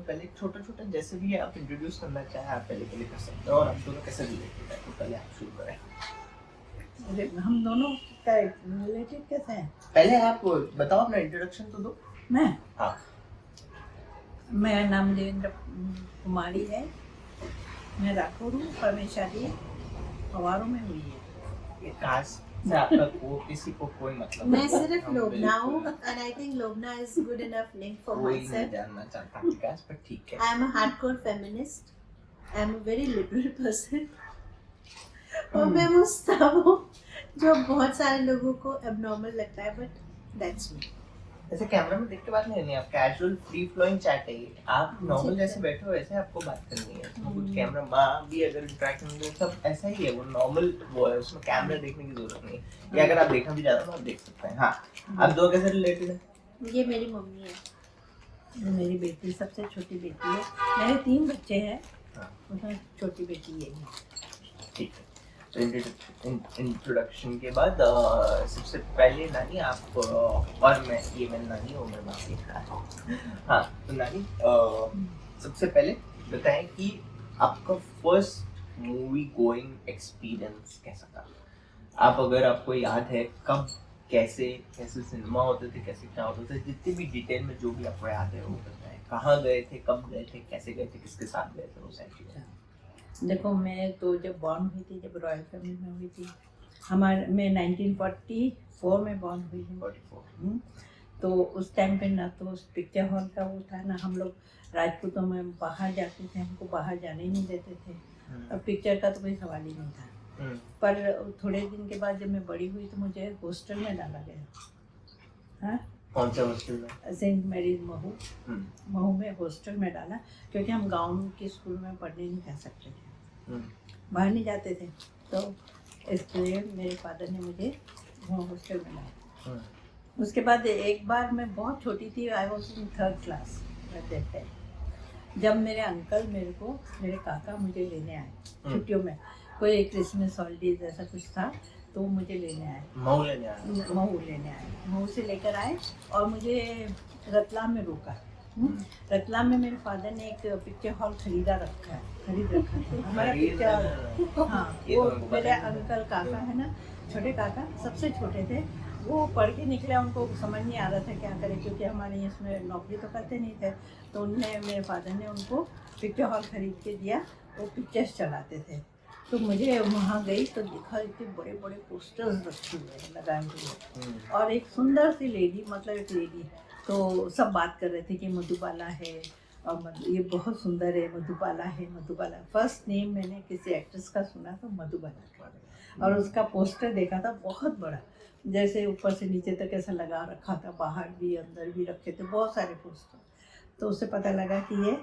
पहले छोटा छोटा जैसे भी आप इंट्रोड्यूस करना चाहें आप पहले कर सकते हो, और आप दोनों कैसे रिलेटेड है, तो पहले आप शुरू करें। हम दोनों का रिलेटेड कैसे हैं? पहले आप बताओ, अपना इंट्रोडक्शन तो दो। मैं हाँ। मेरा नाम देवेंद्र कुमारी है। मैं राठौर हूँ, पर मेरी शादी हवारों में हुई है। ये कास्ट से आपका किसी को कोई मतलब मैं नहीं। सिर्फ हम लोबना हूँ, बिल्कुल and I think Lobna is good enough name for कोई नहीं myself. जानना चाहता आपकी कास्ट, पर ठीक है। I am a hardcore feminist. I am a very liberal person. और मैं वो सब हूँ जो बहुत सारे लोगों को abnormal लगता है, but that's me. ऐसे कैमरा में देख के बात नहीं करनी है, आप कैजुअल फ्री फ्लोइंग चैट है ये। आप नॉर्मल ठीक है। जैसे बैठे हो वैसे आपको बात करनी है, उसमें कुछ कैमरा माँ भी अगर इंटरेक्ट करेंगे सब ऐसा ही है, वो नॉर्मल वो है, उसमें कैमरा देखने की जरूरत नहीं है। या अगर आप देखना भी चाहते हो तो आप देख सकते हैं। हाँ, आप दो कैसे रिलेटेड है? ये मेरी मम्मी है। ये मेरी बेटी, सबसे छोटी बेटी है। मेरे 3 बच्चे हैं, हाँ। उसमें छोटी बेटी यही है। ठीक है, तो इंट्रोडक्शन के बाद सबसे पहले नानी आप और मैं, ये मेरी नानी और मेरे बाप की। हाँ, तो नानी सबसे पहले बताएं कि आपका फर्स्ट मूवी गोइंग एक्सपीरियंस कैसा था? आप अगर आपको याद है कब, कैसे कैसे सिनेमा होते थे, कैसे क्या होता था, जितनी भी डिटेल में जो भी आपको याद है वो बताएं। कहाँ गए थे, कब गए थे, कैसे गए थे, किसके साथ गए थे, वो सारी चीज़ें। देखो, मैं तो जब बॉर्न हुई थी, जब रॉयल फैमिली में हुई थी, मैं 1944 में बॉर्न हुई हूँ। 44। तो उस टाइम पे ना तो उस पिक्चर हॉल का वो था, ना हम लोग राजपूतों में बाहर जाते थे, हमको बाहर जाने ही नहीं देते थे। और पिक्चर का तो कोई सवाल ही नहीं था। पर थोड़े दिन के बाद जब मैं बड़ी हुई तो मुझे हॉस्टल में डाला गया। हाँ, कौन सा हॉस्टल में? सेंट मैरीज महू में हॉस्टल में डाला, क्योंकि हम गांव के स्कूल में पढ़ने नहीं जा सकते थे, बाहर नहीं जाते थे। तो इसलिए मेरे फादर ने मुझे वहाँ हॉस्टल में डाला। उसके बाद एक बार मैं बहुत छोटी थी, I was in 3rd class at that time, जब मेरे अंकल मेरे काका मुझे लेने आए छुट्टियों में। कोई क्रिसमस हॉलीडेज ऐसा कुछ था, तो मुझे लेने आए, महू लेने आए, महू से लेकर आए और मुझे रतलाम में रोका। रतलाम में मेरे फादर ने एक पिक्चर हॉल खरीद रखा था, हमारा पिक्चर। हाँ, वो मेरे अंकल काका है ना, छोटे काका सबसे छोटे थे, वो पढ़ के निकले, उनको समझ नहीं आ रहा था क्या करें, क्योंकि हमारे इसमें नौकरी तो करते नहीं थे। तो मेरे फादर ने उनको पिक्चर हॉल खरीद के दिया, वो पिक्चर्स चलाते थे। तो मुझे वहाँ गई तो देखा इतने बड़े बड़े पोस्टर्स रखे हुए लगाए हुए, और एक सुंदर सी लेडी, मतलब एक लेडी, तो सब बात कर रहे थे कि मधुबाला है, और ये बहुत सुंदर है, मधुबाला है, मधुबाला। फर्स्ट नेम मैंने किसी एक्ट्रेस का सुना तो मधुबाला, और उसका पोस्टर देखा था बहुत बड़ा, जैसे ऊपर से नीचे तक ऐसा लगा रखा था, बाहर भी अंदर भी रखे थे बहुत सारे पोस्टर। तो उससे पता लगा कि ये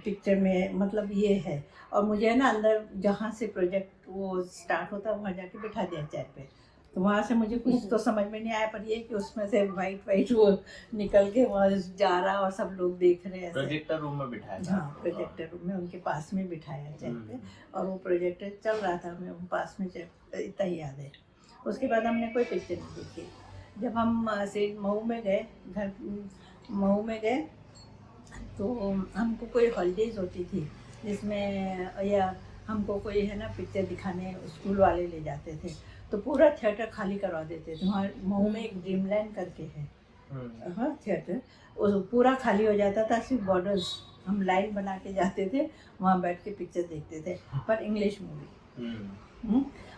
पिक्चर में मतलब ये है। और मुझे है ना, अंदर जहाँ से प्रोजेक्ट वो स्टार्ट होता है वहाँ जाके बिठा दिया चेयर पे। तो वहाँ से मुझे कुछ तो समझ में नहीं आया, पर ये कि उसमें से वाइट वो निकल के वहाँ जा रहा और सब लोग देख रहे हैं। प्रोजेक्टर रूम में बिठाया था? हाँ, प्रोजेक्टर रूम में उनके पास में बिठाया चेयर पे, और वो प्रोजेक्टर चल रहा था, मैं पास में इतना ही याद है। उसके बाद हमने कोई पिक्चर नहीं देखी। जब हम महू में गए, महू में गए, तो हमको कोई हॉलीडेज होती थी जिसमें, या हमको कोई है ना पिक्चर दिखाने स्कूल वाले ले जाते थे, तो पूरा थिएटर खाली करवा देते थे। वहाँ महू में एक ड्रीमलैंड करके है, हाँ थिएटर, वो पूरा खाली हो जाता था, सिर्फ बॉर्डर्स, हम लाइन बना के जाते थे, वहाँ बैठ के पिक्चर देखते थे, पर इंग्लिश मूवी।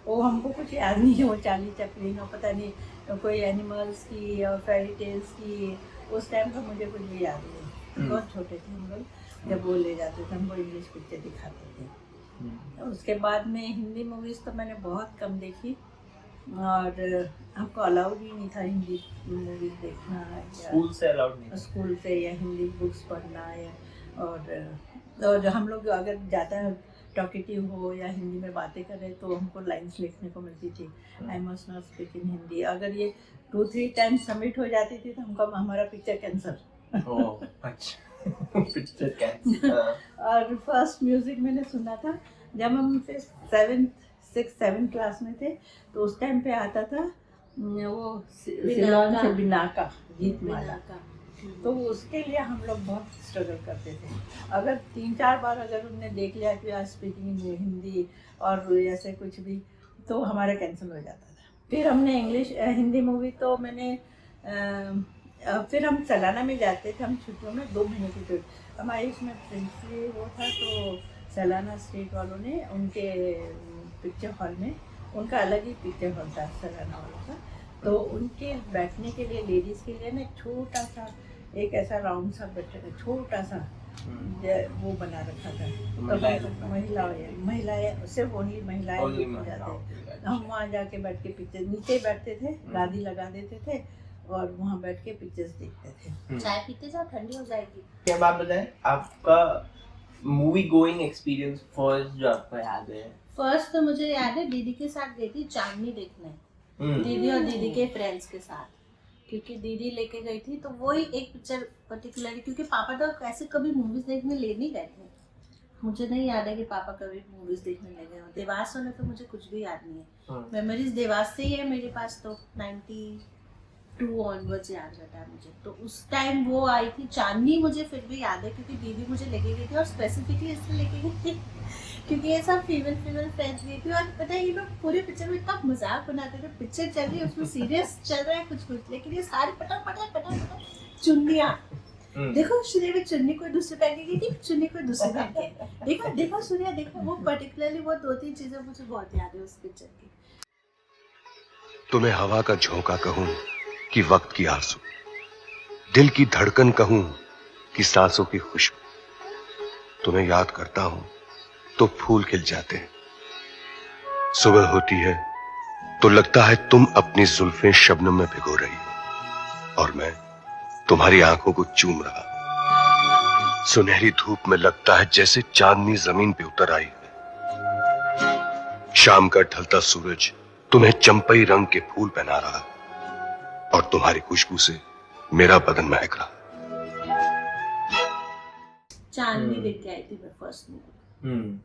वो हमको कुछ याद नहीं है, वो चार्ली चैपलिन और पता नहीं कोई एनिमल्स की और फेरी टेल्स की, उस टाइम का मुझे कुछ भी याद नहीं। बहुत छोटे थे हम लोग जब वो ले जाते थे, हमको इंग्लिश पिक्चर दिखाते थे। उसके बाद में हिंदी मूवीज़ तो मैंने बहुत कम देखी, और हमको अलाउड ही नहीं था हिंदी मूवीज़ देखना, स्कूल से अलाउड नहीं? स्कूल से या हिंदी बुक्स पढ़ना, या और हम लोग अगर ज़्यादा टॉकेटिव हो या हिंदी में बातें करें तो हमको लाइंस लिखने को मिलती थी, I must not speak in Hindi. अगर ये 2-3 टाइम्स सबमिट हो जाती थी तो हमको हमारा पिक्चर कैंसिल। Picture cancel. और फर्स्ट म्यूज़िक मैंने सुना था जब हम 6th-7th क्लास में थे, तो उस टाइम पे आता था वो सिलोन से बिनाका गीत माला, तो उसके लिए हम लोग बहुत स्ट्रगल करते थे। अगर 3-4 बार अगर उनने देख लिया कि आज स्पीकिंग हिंदी और ऐसे कुछ भी, तो हमारा कैंसिल हो जाता था। फिर हमने इंग्लिश हिंदी मूवी तो मैंने फिर हम सलाना में जाते थे, हम छुट्टियों में 2 महीने की छुट्टी हमारी इसमें प्रिंसली वो था, तो सलाना स्टेट वालों ने उनके पिक्चर हॉल में, उनका अलग ही पिक्चर हॉल था सलाना वालों का, तो उनके बैठने के लिए लेडीज़ के लिए ना छोटा सा एक ऐसा राउंड सा बैठा छोटा सा वो बना रखा था। तो महिलाएं सिर्फ ओनली महिलाएं जाते, हम वहाँ जाके बैठ के पिक्चर नीचे बैठते थे, गादी लगा देते थे और वहाँ बैठ के पिक्चर्स देखते थे। चाय पीते जाओ, ठंडी हो जाएगी। क्या बात बताएं, आपका मूवी गोइंग एक्सपीरियंस फर्स्ट जो आपको याद है? फर्स्ट तो मुझे याद है दीदी के साथ गई थी चांदनी देखने, दीदी और दीदी के फ्रेंड्स के साथ, क्योंकि दीदी लेके गई थी। तो वही एक पिक्चर पर्टिकुलरली, क्योंकि पापा तो ऐसे कभी मूवीज देखने ले नहीं गए थे, मुझे नहीं याद है कि पापा कभी मूवीज देखने ले गए हो। देवास होने तो मुझे कुछ भी याद नहीं है, मेमोरीज देवास से ही है मेरे पास, तो 92 ऑनवर्ड्स याद रहता है मुझे। तो उस टाइम वो आई थी चांदनी, मुझे फिर भी याद है क्योंकि दीदी मुझे लेके गई थी, और स्पेसिफिकली इसलिए लेके गई थी क्योंकि ये सब फीमेल फ्रेंड्स गई थी। और पता है ये लोग पूरे पिक्चर में इतना मजाक बनाते थे, पिक्चर चल रही है उसमें सीरियस चल रहा है कुछ, लेकिन ये सारे पटा चुन्नियाँ, देखो सूर्या भी चुन्नी कोई दूसरी पहन के गई थी, चुन्नी कोई दूसरी पहन के, देखो सूर्या देखो, वो पर्टिकुलरली वो 2-3 चीजें मुझे बहुत याद है उस पिक्चर की। तुम्हें हवा का झोंका कहूं कि वक्त की आरज़ू, दिल की धड़कन कहूं कि सांसों की खुशबू, तुम्हें याद करता हूं तो फूल खिल जाते हैं, सुबह होती है तो लगता है तुम अपनी जुल्फें शबनम में भिगो रही हो और मैं तुम्हारी आंखों को चूम रहा। सुनहरी धूप में लगता है जैसे चांदनी जमीन पे उतर आई है। शाम का ढलता सूरज तुम्हें चंपई रंग के फूल पहना रहा और तुम्हारी खुशबू से मेरा बदन महक रहा। चांदनी देख के आई थी मैं फर्स्ट मूवी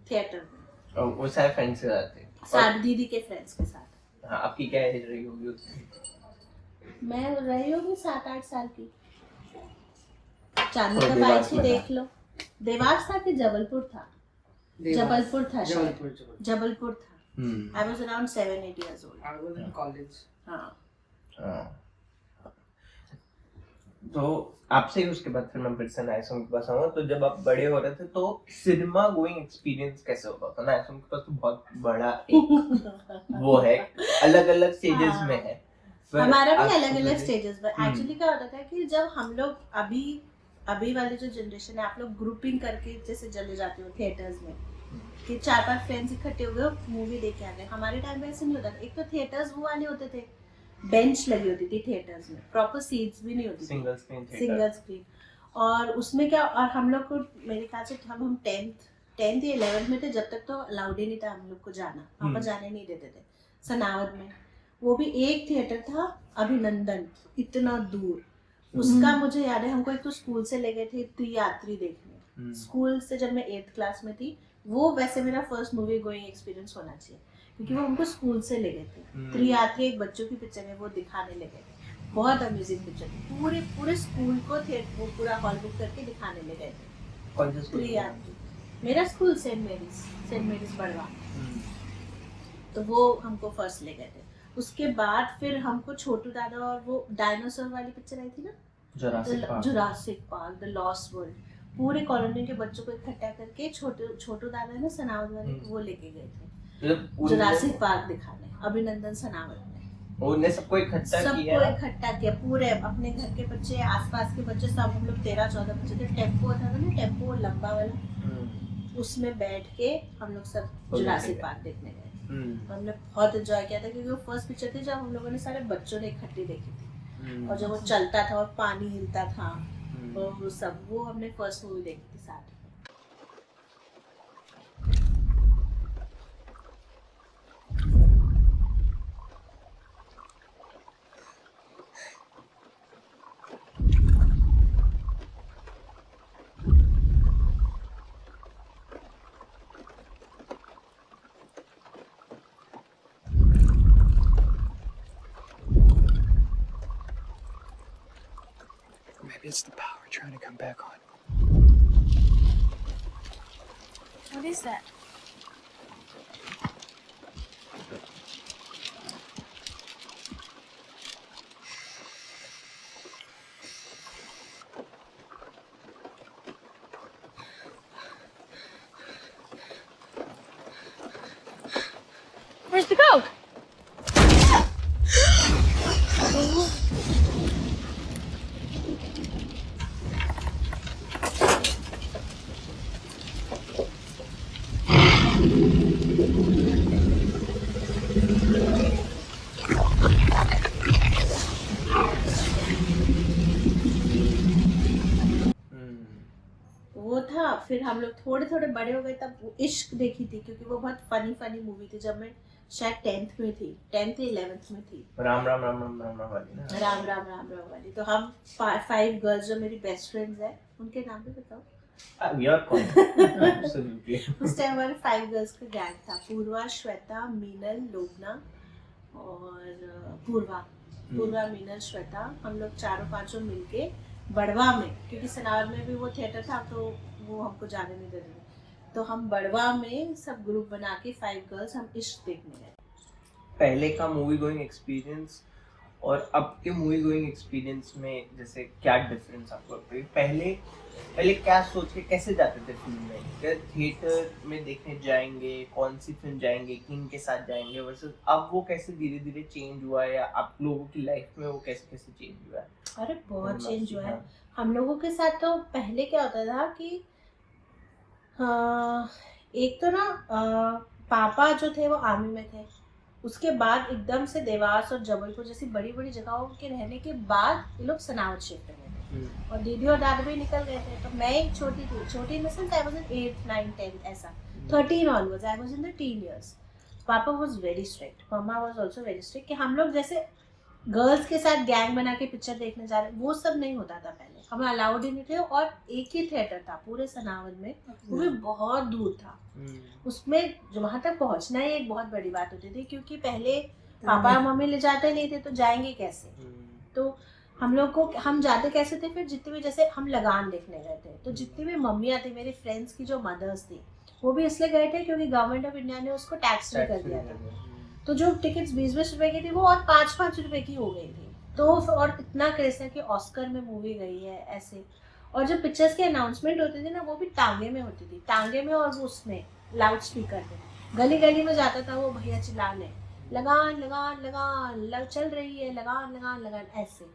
थिएटर में, और वो सारे फ्रेंड्स के साथ थे, साथ दीदी के फ्रेंड्स के साथ। हाँ, आपकी क्या एज रही होगी उसमें? मैं रही होगी 7-8 साल की। चांदनी का बाइक ही देख लो। देवास था कि जबलपुर था? जबलपुर था, जबलपुर था। I was around 7-8 years old. I was in college. हाँ। तो आपसे ही उसके बाद फिर मैं फिर से नायसम के पास आऊंगा। तो जब आप बड़े हो रहे थे तो सिनेमा गोइंग एक्सपीरियंस कैसे होता था? नायसम के पास तो बहुत बड़ा एक वो है, अलग अलग स्टेजेस में है। हमारा भी अलग अलग स्टेजेस पर। एक्चुअली क्या होता था कि जब हम लोग अभी वाली जो जनरेशन है, आप लोग ग्रुपिंग करके जैसे चले जाते हो थिएटर्स में कि 4-5 फ्रेंड्स इकट्ठे हो गए मूवी देख के आ गए। हमारे टाइम में ऐसे नहीं होता था। एक तो थिएटर्स वो वाले होते थे, बेंच लगी होती थी थिएटर्स में, प्रॉपर सीट्स भी नहीं होती, सिंगल स्क्रीन। और उसमें क्या, और हम लोग को मेरे ख्याल से हम 10th या 11th में थे, जब तक तो अलाउड ही नहीं था हम लोग को जाना, वहाँ पर जाने नहीं देते थे। सनावद में वो भी एक थिएटर था, अभिनंदन, इतना दूर। उसका मुझे याद है, हमको एक तो स्कूल से ले गए थे त्रियात्री देखने, स्कूल से जब मैं 8th क्लास में थी। वो वैसे मेरा फर्स्ट मूवी गोइंग एक्सपीरियंस होना चाहिए, क्योंकि वो हमको स्कूल से ले गए थे। त्रियात्री एक बच्चों की पिक्चर है, वो दिखाने ले गए थे। बहुत अमेजिंग पिक्चर थी। पूरे स्कूल को वो पूरा हॉल बुक करके दिखाने ले गए थे। त्रियात्री मेरा स्कूल सेंट मेरीज बड़वा, तो वो हमको फर्स्ट ले गए थे। उसके बाद फिर हमको छोटू दादा और वो डायनासोर वाली पिक्चर आई थी ना, Jurassic park, the lost world, पूरे कॉलोनी के बच्चों को इकट्ठा करके छोटू दादा ना सनावद वाले वो लेके गए थे जुरासिक पार्क दिखाने, अभिनंदन सनावद में। उन्होंने सबको इकट्ठा किया, पूरे अपने घर के बच्चे, आसपास के बच्चे, सब हम लोग 13-14 बच्चे थे। टेम्पो था ना, टेम्पो लंबा वाला, उसमें बैठ के हम लोग सब जुरासिक पार्क देखने गए। हमने बहुत एंजॉय किया था, क्योंकि वो फर्स्ट पिक्चर थी जब हम लोगों ने सारे बच्चों ने इकट्ठी देखी थी। और जब वो चलता था और पानी हिलता था, वो सब, वो हमने फर्स्ट मूवी देखी थी साथ। It's the power trying to come back on. What is that? Where's the goat? वो था। फिर हम लोग थोड़े थोड़े बड़े हो गए तब वो इश्क देखी थी, क्योंकि वो बहुत फनी मूवी थी। जब मैं शायद 10th में थी, 10th या 11th में थी। राम राम राम राम राम राम वाली ना? राम राम राम राम वाली। तो हम 5 गर्ल्स जो मेरी बेस्ट फ्रेंड्स है, उनके नाम भी बताओ। We are common. Absolutely. उस टाइम हमारे 5 गर्ल्स का गैंग था। पूर्वा, श्वेता, मीनल, लोबना और पूर्वा, मीनल, श्वेता। हम लोग चारों पांचों मिलके बड़वा में, क्योंकि सनावद में भी वो थिएटर था तो वो हमको जाने नहीं देते थे, तो हम बड़वा में सब ग्रुप बना के 5 गर्ल्स हम इश्क देखने गए। पहले का मूवी गोइंग एक्सपीरियंस और अब के मूवी गोइंग एक्सपीरियंस में जैसे क्या डिफरेंस आपको लगता है? पहले क्या सोच के कैसे जाते थे फिल्म में? क्या थिएटर में देखने जाएंगे, कौन सी फिल्म जाएंगे, किन के साथ जाएंगे, वर्सेस अब वो कैसे धीरे धीरे चेंज हुआ है, या आप लोगों की लाइफ में वो कैसे कैसे चेंज हुआ है? अरे बहुत चेंज हुआ है। हम लोगों के साथ तो पहले क्या होता था कि एक तो ना पापा जो थे वो आर्मी में थे, उसके बाद एकदम से देवास और जबलपुर जैसी बड़ी बड़ी जगहों के रहने के बाद ये लोग सनावद शिफ्ट हो गए थे, और दीदी और दादा भी निकल गए थे। तो मैं एक छोटी थी, छोटी in the sense I was in 8th 9th 10th ऐसा, 13 onwards I was in the teen years. Papa was very strict, mamma was also very strict, कि हम लोग जैसे गर्ल्स के साथ गैंग बना के पिक्चर देखने जा रहे, वो सब नहीं होता था पहले। हमें अलाउड ही नहीं थे, और एक ही थिएटर था पूरे सनावद में, वो भी बहुत दूर था। उसमें जो वहां तक पहुंचना ही एक बहुत बड़ी बात होती थी, क्योंकि पहले पापा मम्मी ले जाते नहीं थे तो जाएंगे कैसे। तो हम लोग को, हम जाते कैसे थे फिर, जितने भी, जैसे हम लगान देखने गए थे तो जितनी भी मम्मियाँ थी मेरी फ्रेंड्स की जो मदर्स थी, वो भी इसलिए गए थे क्योंकि गवर्नमेंट ऑफ इंडिया ने उसको टैक्स फ्री कर दिया था। तो जो टिकट्स 20-20 रुपए की थी वो और 5-5 रुपए की हो गई थी। तो और इतना क्रेज है कि ऑस्कर में मूवी गई है ऐसे। और जो पिक्चर्स की अनाउंसमेंट होती थी ना, वो भी टांगे में होती थी, टांगे में, और उसमें लाउड स्पीकर में गली गली में जाता था वो भैया चिल्लाने, लगान लगान लगान चल रही है, लगान लगान लगान, ऐसे।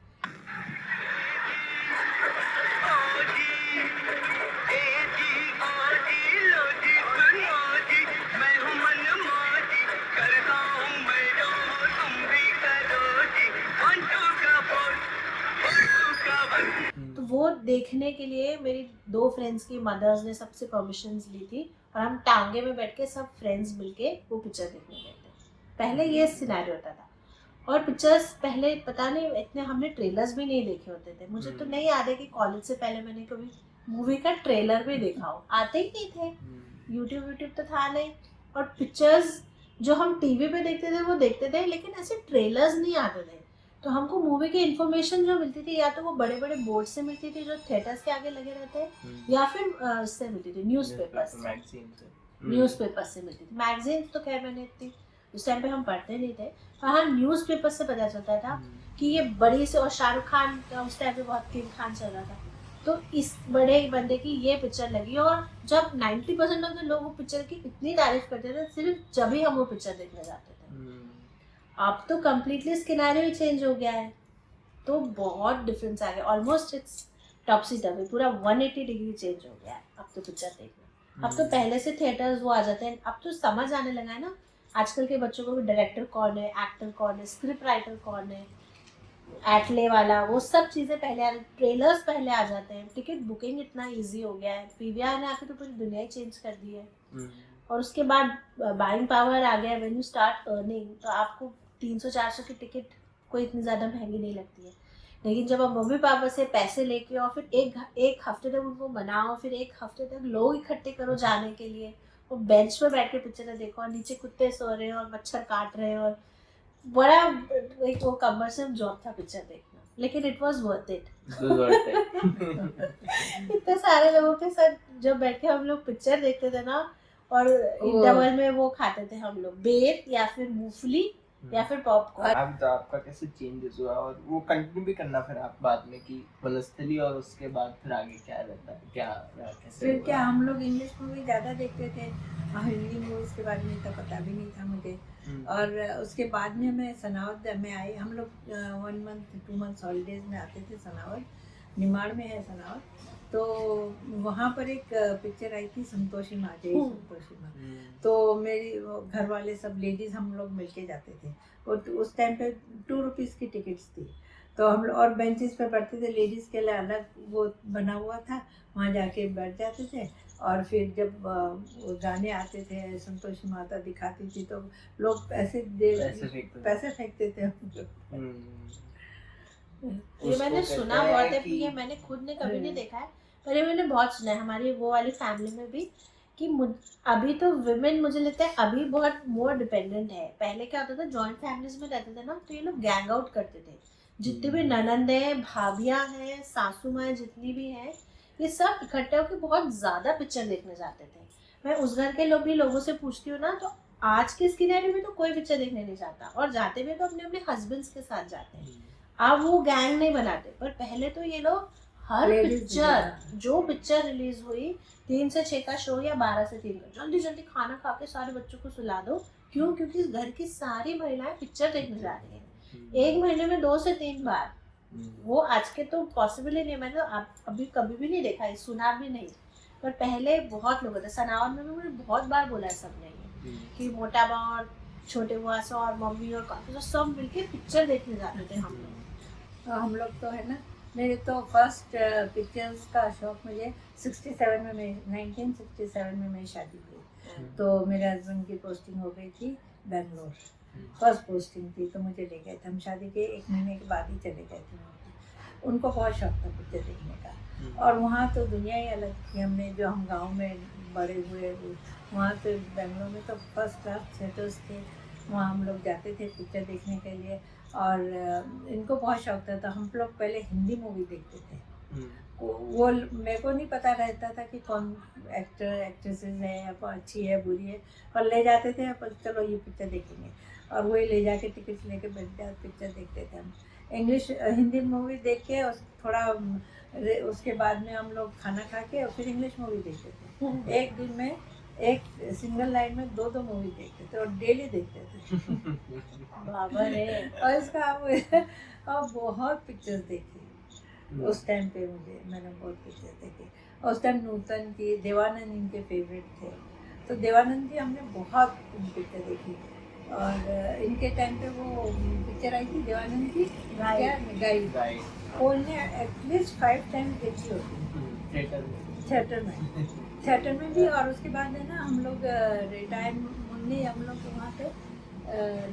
तो वो देखने के लिए मेरी 2 फ्रेंड्स की मदर्स ने सबसे परमिशंस ली थी, और हम टांगे में बैठ के सब फ्रेंड्स मिलके वो पिक्चर देखने गए थे। पहले ये सिनेरियो होता था। और पिक्चर्स पहले पता नहीं इतने, हमने ट्रेलर्स भी नहीं देखे होते थे। मुझे तो नहीं याद है कि कॉलेज से पहले मैंने कभी मूवी का ट्रेलर भी देखा हो, आते ही नहीं थे। यूट्यूब तो था नहीं। और पिक्चर्स जो हम टीवी पे देखते थे वो देखते थे, लेकिन ऐसे ट्रेलर्स नहीं आते थे। तो हमको मूवी की इन्फॉर्मेशन जो मिलती थी, या तो वो बड़े बड़े बोर्ड से मिलती थी जो थिएटर्स के आगे लगे रहते हैं, या फिर उससे मिलती थी, न्यूज़पेपर से मिलती थी। मैगजीन्स तो खैर मैंने इतनी, उस टाइम पे हम पढ़ते नहीं थे, पर हाँ न्यूज़पेपर से पता चलता था कि ये बड़ी से, और शाहरुख खान का उस टाइम पे बहुत किंग खान चल रहा था, तो इस बड़े बंदे की ये पिक्चर लगी। और जब 90% ऑफ द लोग वो पिक्चर की इतनी तारीफ करते थे, सिर्फ जब ही हम वो पिक्चर देखने जाते थे। अब तो कम्प्लीटली सिनेरियो ही चेंज हो गया है, तो बहुत डिफरेंस आ गया। ऑलमोस्ट इट्स टॉपसी टॉपी, पूरा 180 डिग्री चेंज हो गया है अब तो पिक्चर देखना। अब तो पहले से थिएटर्स वो आ जाते हैं, अब तो समझ आने लगा है ना आजकल के बच्चों को भी, डायरेक्टर कौन है, एक्टर कौन है, स्क्रिप्ट राइटर कौन है, एटले वाला, वो सब चीज़ें पहले आ, ट्रेलर्स पहले आ जाते हैं। टिकट बुकिंग इतना ईजी हो गया है, पीवीआर ने आके तो पूरी दुनिया ही चेंज कर दी है। और उसके बाद बाइंग पावर आ गया, व्हेन यू स्टार्ट अर्निंग, तो आपको 300-400 की टिकट कोई इतनी ज़्यादा महंगी नहीं लगती है। लेकिन जब आप मम्मी पापा से पैसे लेके और फिर एक हफ्ते तक उनको बनाओ, फिर एक हफ्ते तक लोग इकट्ठे करो जाने के लिए, और बेंच पे बैठ के पिक्चर देखो, और नीचे कुत्ते सो रहे हैं और मच्छर काट रहे हैं, और बड़ा एक वो कमर्शियल जॉब था पिक्चर देखना। लेकिन it was worth it. Good इतने सारे लोगों के साथ जब बैठ के हम लोग पिक्चर देखते थे ना, और इंटरवल में वो खाते थे हम लोग बेर या फिर मूंगफली या फिर पॉपकॉर्न। अब तो आपका कैसे चेंजेस हुआ और वो कंटिन्यू भी करना फिर आप बाद में कि वनस्थली, और उसके बाद फिर आगे क्या रहता है, क्या कैसे फिर हुआ? क्या हम लोग इंग्लिश मूवी ज़्यादा देखते थे और हिंदी मूवीज़ के बारे में इतना पता भी नहीं था मुझे। और उसके बाद में मैं सनावद में आई। हम लोग 1 मंथ 2 मंथ हॉलीडेज में आते थे सनावद, निमाड़ में है सनावद। तो वहाँ पर एक पिक्चर आई थी संतोषी माँ, जय संतोषी माँ। तो मेरी घर वाले सब लेडीज़ हम लोग मिलके जाते थे। और उस टाइम पे 2 रुपीज़ की टिकट्स थी। तो हम लोग और बेंचेस पे बैठते थे, लेडीज़ के लिए अलग वो बना हुआ था, वहाँ जाके बैठ जाते थे। और फिर जब वो गाने आते थे, संतोषी माता दिखाती थी, तो लोग पैसे फेंकते थे हम लोग। ये मैंने सुना बहुत है, ये मैंने खुद ने कभी नहीं देखा है, पर ये मैंने बहुत सुना है हमारी वो वाली फैमिली में भी कि अभी तो विमेन मुझे लगता है अभी बहुत मोर डिपेंडेंट है। पहले क्या होता था, जॉइंट फैमिलीज में रहते थे ना, तो ये लोग गैंग आउट करते थे। जितने भी ननंद है, भाभियाँ हैं, सासू माँ जितनी भी हैं, ये सब इकट्ठे होकर बहुत ज़्यादा पिक्चर देखने जाते थे। मैं उस घर के लोगों से पूछती हूँ ना, तो आज के स्किनेरियो में तो कोई पिक्चर देखने नहीं जाता, और जाते भी तो अपने अपने हस्बैंड्स के साथ जाते हैं। अब वो गैंग नहीं बनाते, पर पहले तो ये लोग हर पिक्चर, जो पिक्चर रिलीज हुई 3 से 6 का शो या 12 से 3 का, जल्दी जल्दी खाना खा के सारे बच्चों को सुला दो। क्यों? क्योंकि इस घर की सारी महिलाएं पिक्चर देखने जा रही हैं 1 महीने में 2 से 3 बार। वो आज के तो पॉसिबल ही नहीं, मैंने तो अभी कभी भी नहीं देखा है, सुना भी नहीं। पर पहले बहुत लोग थे। सनावद में भी मुझे बहुत बार बोला है सबने कि मोटा बा और छोटे बुआ से और मम्मी और काफी सब मिलके पिक्चर देखने जाते थे हम लोग। हम लोग तो है ना, मेरे तो फर्स्ट पिक्चर्स का शौक मुझे 67 में 1967 में मेरी शादी हुई। तो मेरे हस्बैंड की पोस्टिंग हो गई थी बेंगलोर, फर्स्ट पोस्टिंग थी, तो मुझे ले गए थे। हम शादी के 1 महीने के बाद ही चले गए थे। उनको बहुत शौक था पिक्चर देखने का, और वहाँ तो दुनिया ही अलग थी। हमने जो हम गांव में बड़े हुए, वहाँ तो बेंगलोर में तो फर्स्ट क्लास थिएटर्स थे, वहाँ हम लोग जाते थे पिक्चर देखने के लिए। और इनको बहुत शौक था, तो हम लोग पहले हिंदी मूवी देखते थे। वो मेरे को नहीं पता रहता था कि कौन एक्टर एक्ट्रेसेस है या अच्छी है बुरी है, पर ले जाते थे, पर चलो ये पिक्चर देखेंगे, और वही ले जाके टिकट्स लेके बैठ जाते, पिक्चर देखते थे हम। हिंदी मूवी देख के थोड़ा उसके बाद में हम लोग खाना खा के और फिर इंग्लिश मूवी देखते थे। एक दिन में एक सिंगल लाइन में 2 मूवी देखते थे, और डेली देखते थे। बाबा रे। और इसका और बहुत पिक्चर्स देखी उस टाइम पे। मैंने बहुत पिक्चर देखी। और उस टाइम नूतन की, देवानंद इनके फेवरेट थे, तो देवानंद की हमने बहुत पिक्चर देखी। और इनके टाइम पे वो पिक्चर आई थी देवानंद की, गाइड, उन्हें एटलीस्ट 5 टाइम्स देखी होती थिएटर में भी। और उसके बाद है ना, हम लोग रिटायरमेंट, हम लोग वहाँ पे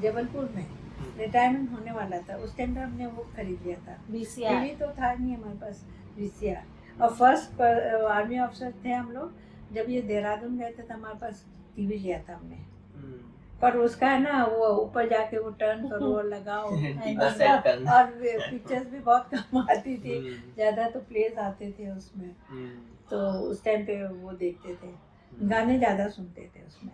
जबलपुर में रिटायरमेंट होने वाला था, उस टाइम पे हमने वो खरीद लिया था VCR। टीवी तो था नहीं हमारे पास, VCR। और फर्स्ट आर्मी ऑफिसर थे हम लोग, जब ये देहरादून गए थे तो हमारे पास टीवी लिया था हमने। पर उसका है ना, वो ऊपर जाके वो टर्न करो और लगाओ और पिक्चर्स भी बहुत कम आती थी, ज़्यादा तो प्लेस आते थे उसमें। तो उस टाइम पे वो देखते थे, गाने ज़्यादा सुनते थे उसमें।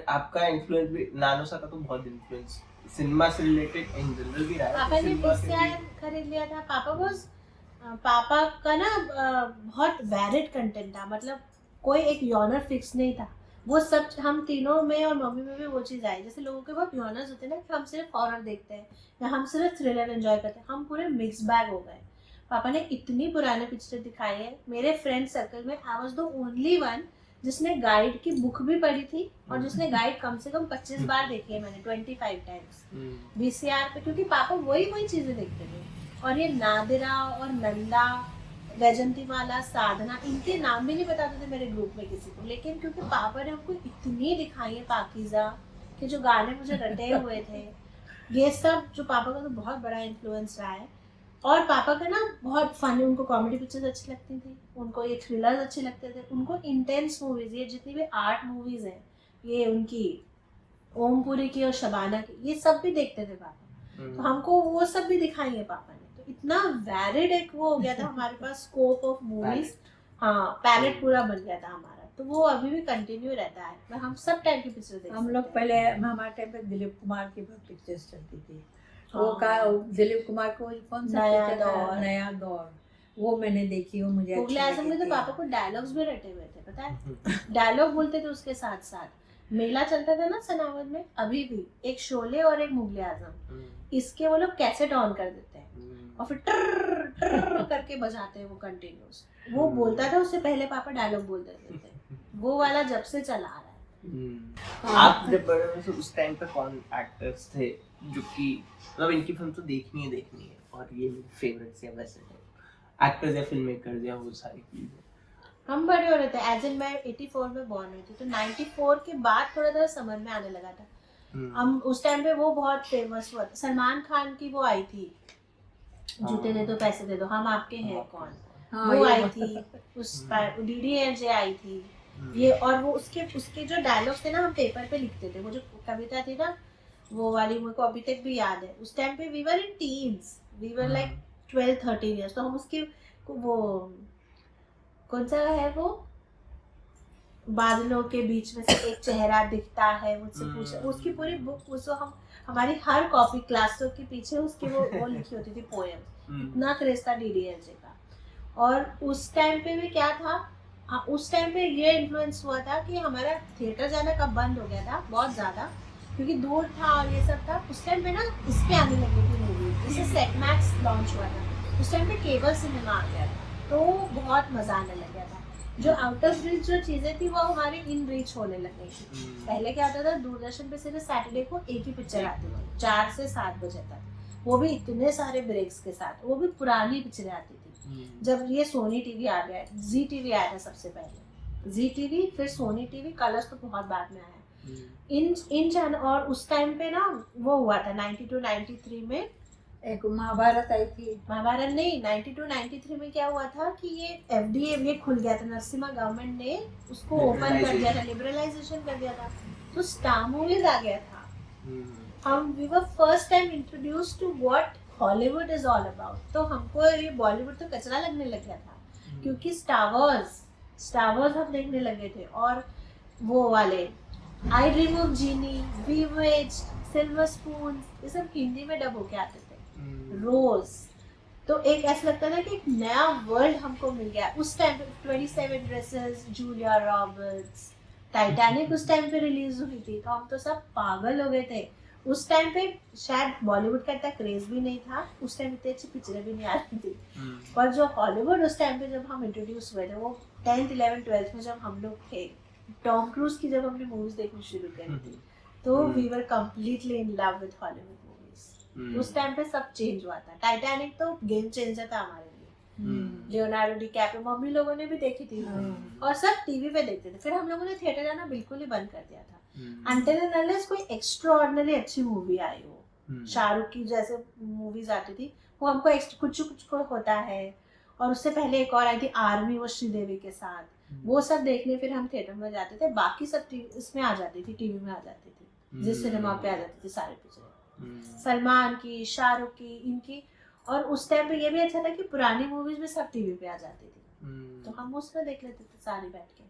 आपका इन्फ्लुएंस भी, नानोसा का तो बहुत इन्फ्लुएंस सिनेमा से रिलेटेड इन जनरल भी रहा है। पापा ने VCR खरीद लिया था। पापा का ना बहुत वैरिड कंटेंट था, मतलब कोई एक जॉनर फिक्स नहीं था। वो सब हम तीनों में और मम्मी में भी वो चीज़ आई। जैसे लोगों के बहुत जॉनर्स होते हैं ना, कि हम सिर्फ हॉरर देखते हैं या हम सिर्फ थ्रिलर एंजॉय करते हैं, हम पूरे मिक्स बैग हो गए। पापा ने इतनी पुराने पिक्चर दिखाई है। मेरे फ्रेंड सर्कल में I was the only one जिसने गाइड की बुक भी पढ़ी थी, और जिसने गाइड कम से कम 25 बार देखी है मैंने, 25 टाइम्स VCR पे, क्योंकि पापा वही चीज़ें देखते थे। और ये नादिरा और नंदा, वैजंतीमाला, साधना, इनके नाम भी नहीं बताते थे मेरे ग्रुप में किसी को, लेकिन क्योंकि पापा ने हमको इतनी दिखाई है पाकीज़ा के जो गाने मुझे रटे हुए थे, ये सब जो पापा का तो बहुत बड़ा इन्फ्लुएंस रहा है। और पापा का ना बहुत फनी, उनको कॉमेडी पिक्चर्स अच्छी लगती थी, उनको ये थ्रिलर्स अच्छे लगते थे, उनको इंटेंस मूवीज, ये जितनी भी आर्ट मूवीज हैं, ये उनकी ओमपुरी की और शबाना की, ये सब भी देखते थे पापा। तो हमको वो सब भी दिखाई है पापा ने, तो इतना वैलिड एक वो हो गया था हमारे पास स्कोप ऑफ मूवीज, हाँ पैलेट पूरा बन गया था हमारा, तो वो अभी भी कंटिन्यू रहता है, हम सब टाइप की पिक्चर देखते हम लोग पहले हमारे टाइम पे दिलीप कुमार की बहुत पिक्चर्स चलती थी, वो का दिलीप कुमार को कौन सा नया picture था? दौर। नया दौर, वो मैंने देखी, वो मुझे मुगले अच्छी आजम में तो लगी पापा थी। को डायलॉग्स भी रटे हुए थे, पता है, डायलॉग बोलते थे उसके साथ साथ। मेला चलता था ना सनावद में, अभी भी एक शोले और एक मुगले आजम, इसके वो लोग कैसेट ऑन कर देते हैं और फिर टर टर करके बजाते हैं वो कंटिन्यूस, वो बोलता था उससे पहले पापा डायलॉग बोल देते थे, वो वाला जब से चला आ रहा है। आप जब बड़े हुए तो उस टाइम पे कौन एक्टर्स थे जो कि मतलब इनकी फिल्म तो देखनी है और ये मेरे फेवरेट्स या वैसे एक्टर्स या फिल्म मेकर्स या वो सारी चीजें? हम बड़े हो रहे थे, एज इन मैं 84 में बॉर्न हुई थी, तो 94 के बाद थोड़ा थोड़ा समझ में आने लगा था। हम उस टाइम पे वो बहुत फेमस हुआ था, सलमान खान की वो आई थी, जूते दे दो पैसे दे दो, हम आपके हैं कौन, हाँ, वो ये आई थी, उस DDLJ आई थी ये, और वो उसके जो डायलॉग्स थे ना हम पेपर पे लिखते थे, वो जो कविता थी ना वो वाली, मेरे को अभी तक भी याद है। उस टाइम पे we were in teens, we were like 12-13 years, तो हम उसकी वो कौन सा है वो, बादलों के बीच में से एक चेहरा दिखता है, मुझसे पूछा, उसकी पूरी बुक उसको हम हमारी हर कॉपी क्लासों के पीछे उसकी वो लिखी होती थी पोएम, इतना क्रेज था DDLJ का। और उस टाइम पे भी क्या था, उस टाइम पे ये इन्फ्लुएंस हुआ था कि हमारा थिएटर जाना कब बंद हो गया था बहुत ज़्यादा, क्योंकि दूर था और ये सब था। उस टाइम पे ना इस पे आने लगी थी मूवी, जैसे सेट मैक्स लॉन्च हुआ था, उस टाइम पे केबल सिनेमा आ गया था, तो बहुत मज़ा आने लग गया था। जो आउट ऑफ रीच जो चीज़ें थी वो हमारी इन रीच होने लग गई थी। पहले क्या होता था, दूरदर्शन पे सिर्फ सैटरडे को एक ही पिक्चर आती थी 4 से 7 बजे तक, वो भी इतने सारे ब्रेक्स के साथ, वो भी पुरानी पिक्चरें आती थी। जब ये सोनी टीवी आ गया, जी टीवी आया था सबसे पहले, जी टीवी फिर सोनी टीवी, कलर्स तो बहुत बाद में आया। इन चैनल, और उस टाइम पे ना वो हुआ था 92-93 में एक महाभारत आई थी, महाभारत नहीं, 92-93 में क्या हुआ था कि ये FDA ये खुल गया था, नरसिम्हा गवर्नमेंट ने उसको ओपन कर दिया था, लिबरलाइजेशन कर दिया था, तो स्टार मूवीज आ गया था। हम we were first time introduce to what Hollywood is all about, तो हमको ये बॉलीवुड तो कचरा लगने लग गया था, क्योंकि स्टार वार्स हम देखने लगे थे, और वो वाले I dream of Jeannie, Bewitched, Silver Spoon, ये सब हिंदी में डब होके आते थे। रोज, तो एक ऐसा लगता था कि एक नया वर्ल्ड हमको मिल गया उस टाइम पे। 27 ड्रेसेस, जूलिया रॉबर्ट्स, टाइटैनिक उस टाइम पे रिलीज हुई थी, तो हम तो सब पागल हो गए थे। उस टाइम पे शायद बॉलीवुड का इतना क्रेज भी नहीं था, उस टाइम इतनी अच्छी पिक्चरें भी नहीं आ रही थी, पर जो हॉलीवुड उस टाइम पे जब हम इंट्रोड्यूस हुए थे, वो 10th 11th 12th में जब हम लोग थे, टॉम क्रूज की जब हमने मूवीज देखनी शुरू करी थी, तो we were completely in love with Hollywood movies. उस टाइम पे सब चेंज हुआ था, टाइटैनिक तो गेम चेंजर था हमारे लिए। लियोनार्डो डिकैप्रियो मम्मी लोगों ने भी देखी थी, और सब टीवी पे देखते थे। फिर हम लोगों ने थिएटर जाना बिल्कुल ही बंद कर दिया था, अंटिल एंड अनलेस कोई एक्स्ट्राऑर्डिनरी अच्छी मूवी आई हो। शाहरुख की जैसे मूवीज आती थी, वो हमको कुछ को होता है, और उससे पहले एक और आई थी आर्मी, वो श्रीदेवी के साथ, वो सब देखने फिर हम थिएटर में जाते थे। बाकी सब इसमें आ जाती थी, टीवी में आ जाती थी, जिस सिनेमा पे आ जाती थी सारी पिक्चरें, सलमान की, शाहरुख की, इनकी। और उस टाइम पे ये भी अच्छा था कि पुरानी मूवीज भी सब टीवी पे आ जाती थी, तो हम उसमें देख लेते थे सारी बैठ के।